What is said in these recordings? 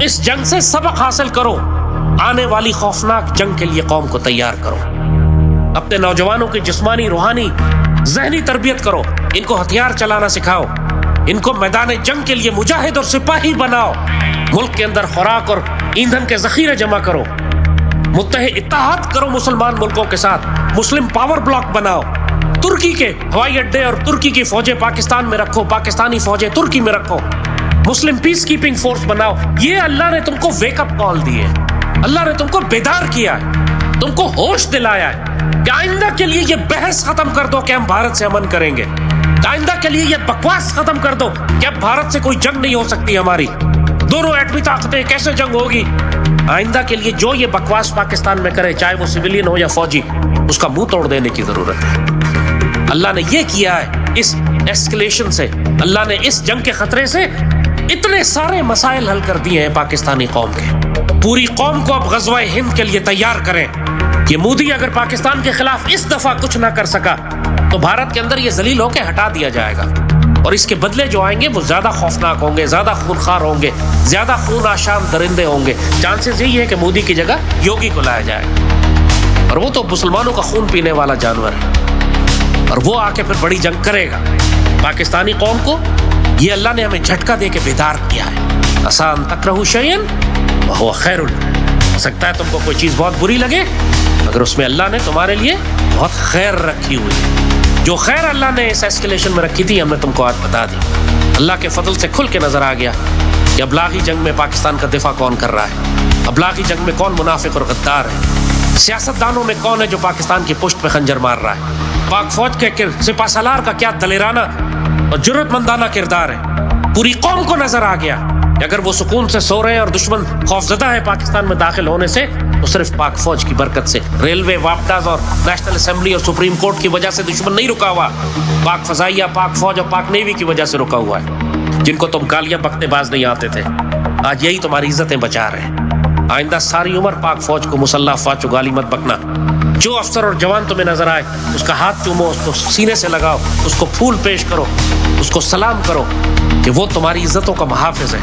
اس جنگ سے سبق حاصل کرو، آنے والی خوفناک جنگ کے لیے قوم کو تیار کرو، اپنے نوجوانوں کی جسمانی، روحانی، ذہنی تربیت کرو، ان کو ہتھیار چلانا سکھاؤ، ان کو میدان جنگ کے لیے مجاہد اور سپاہی بناؤ، ملک کے اندر خوراک اور ایندھن کے ذخیرے جمع کرو، متحد اتحاد کرو مسلمان ملکوں کے ساتھ، مسلم پاور بلاک بناؤ، ترکی کے ہوائی اڈے اور ترکی کی فوجیں پاکستان میں رکھو، پاکستانی فوجیں ترکی میں رکھو، مسلم پیس کیپنگ فورس بناؤ۔ یہ اللہ نے تم کو ویک اپ کال دی ہے، اللہ نے تم کو بیدار کیا ہے، تم کو ہوش دلایا ہے کہ آئندہ کے لیے یہ بحث ختم کر دو کہ ہم بھارت سے امن کریں گے، آئندہ کے لیے یہ بکواس ختم کر دو کہ اب بھارت سے کوئی جنگ نہیں ہو سکتی ہماری، دونوں ایٹمی طاقتیں کیسے جنگ ہوگی۔ آئندہ کے لیے جو یہ بکواس پاکستان میں کرے، چاہے وہ سویلین ہو یا فوجی، اس کا منہ توڑ دینے کی ضرورت ہے۔ اللہ نے یہ کیا ہے، اس ایسکلیشن سے، اللہ نے اس جنگ کے خطرے سے اتنے سارے مسائل حل کر دیے ہیں پاکستانی قوم کے۔ پوری قوم کو اب غزوہ ہند کے لیے تیار کریں۔ یہ مودی اگر پاکستان کے خلاف اس دفعہ کچھ نہ کر سکا تو بھارت کے اندر یہ ذلیل ہو کے ہٹا دیا جائے گا، اور اس کے بدلے جو آئیں گے وہ زیادہ خوفناک ہوں گے، زیادہ خونخوار ہوں گے، زیادہ خون آشام درندے ہوں گے۔ چانسز یہی ہے کہ مودی کی جگہ یوگی کو لایا جائے، اور وہ تو مسلمانوں کا خون پینے والا جانور ہے، اور وہ آ کے پھر بڑی جنگ کرے گا۔ پاکستانی قوم کو یہ اللہ نے ہمیں جھٹکا دے کے بیدار کیا ہے۔ آسان تکرہو شیئن وہو خیر، ہو سکتا ہے تم کو کوئی چیز بہت بری لگے، مگر اس میں اللہ نے تمہارے لیے بہت خیر رکھی ہوئی ہے۔ جو خیر اللہ نے اس ایسکیلیشن میں رکھی تھی، ہم نے تم کو آج بتا دی۔ اللہ کے فضل سے کھل کے نظر آ گیا کہ ابلاغی جنگ میں پاکستان کا دفاع کون کر رہا ہے، ابلاغی جنگ میں کون منافق اور غدار ہے، سیاست دانوں میں کون ہے جو پاکستان کی پشت پہ خنجر مار رہا ہے، پاک فوج کے سپہ سالار کا کیا دلیرانہ اور جرأت مندانہ کردار ہے۔ پوری قوم کو نظر آ گیا کہ اگر وہ سکون سے سو رہے ہیں اور دشمن خوفزدہ ہے پاکستان میں داخل ہونے سے، تو صرف پاک فوج کی برکت سے، ریلوے، واپڈاز اور نیشنل اسمبلی اور سپریم کورٹ کی وجہ سے دشمن نہیں رکا ہوا، پاک فضائیہ، پاک فوج اور پاک نیوی کی وجہ سے رکا ہوا ہے، جن کو تم گالیاں بکنے باز نہیں آتے تھے، آج یہی تمہاری عزتیں بچا رہے ہیں۔ آئندہ ساری عمر پاک فوج کو مسلح افواج کو گالی مت بکنا۔ جو افسر اور جوان تمہیں نظر آئے اس کا ہاتھ چومو، اس کو سینے سے لگاؤ، اس کو پھول پیش کرو، اس کو سلام کرو کہ وہ تمہاری عزتوں کا محافظ ہے۔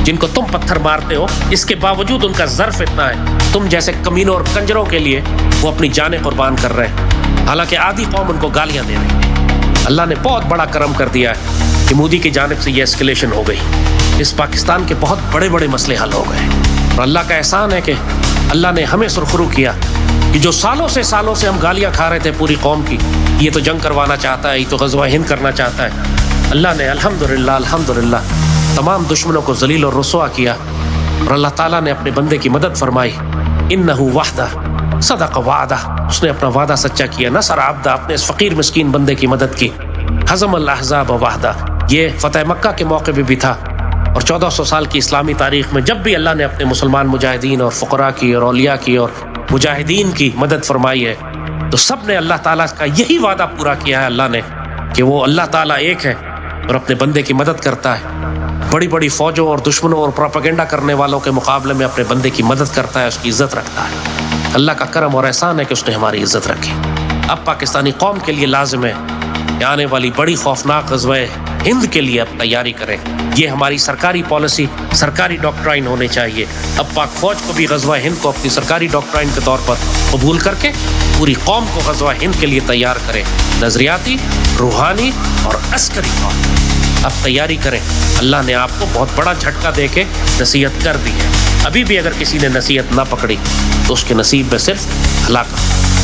جن کو تم پتھر مارتے ہو، اس کے باوجود ان کا ظرف اتنا ہے، تم جیسے کمینوں اور کنجروں کے لیے وہ اپنی جانیں قربان کر رہے ہیں، حالانکہ آدھی قوم ان کو گالیاں دے رہی ہے۔ اللہ نے بہت بڑا کرم کر دیا ہے کہ مودی کی جانب سے یہ ایسکیلیشن ہو گئی، اس پاکستان کے بہت بڑے بڑے مسئلے حل ہو گئے، اور اللہ کا احسان ہے کہ اللہ نے ہمیں سرخرو کیا کہ جو سالوں سے ہم گالیاں کھا رہے تھے پوری قوم کی، یہ تو جنگ کروانا چاہتا ہے، یہ تو غزوہ ہند کرنا چاہتا ہے، اللہ نے الحمدللہ تمام دشمنوں کو ذلیل اور رسوا کیا، اور اللہ تعالیٰ نے اپنے بندے کی مدد فرمائی۔ انہ وحدہ صدق وعدہ، اس نے اپنا وعدہ سچا کیا، نصر عبدہ، اپنے اس فقیر مسکین بندے کی مدد کی، ہزم الاحزاب وحدہ۔ یہ فتح مکہ کے موقع پہ بھی تھا، اور 1400 سال کی اسلامی تاریخ میں جب بھی اللہ نے اپنے مسلمان مجاہدین اور فقراء کی اور اولیاء کی اور مجاہدین کی مدد فرمائی ہے، تو سب نے اللہ تعالیٰ کا یہی وعدہ پورا کیا ہے اللہ نے کہ وہ اللہ تعالیٰ ایک ہے اور اپنے بندے کی مدد کرتا ہے، بڑی بڑی فوجوں اور دشمنوں اور پروپیگنڈا کرنے والوں کے مقابلے میں اپنے بندے کی مدد کرتا ہے، اس کی عزت رکھتا ہے۔ اللہ کا کرم اور احسان ہے کہ اس نے ہماری عزت رکھی۔ اب پاکستانی قوم کے لیے لازم ہے کہ آنے والی بڑی خوفناک غزوہ ہند کے لیے اب تیاری کریں۔ یہ ہماری سرکاری پالیسی، سرکاری ڈاکٹرائن ہونے چاہیے۔ اب پاک فوج کو بھی غزوہ ہند کو اپنی سرکاری ڈاکٹرائن کے طور پر قبول کر کے پوری قوم کو غزوہ ہند کے لیے تیار کریں، نظریاتی، روحانی اور عسکری طور پر اب تیاری کریں۔ اللہ نے آپ کو بہت بڑا جھٹکا دے کے نصیحت کر دی ہے، ابھی بھی اگر کسی نے نصیحت نہ پکڑی تو اس کے نصیب میں صرف ہلاکت۔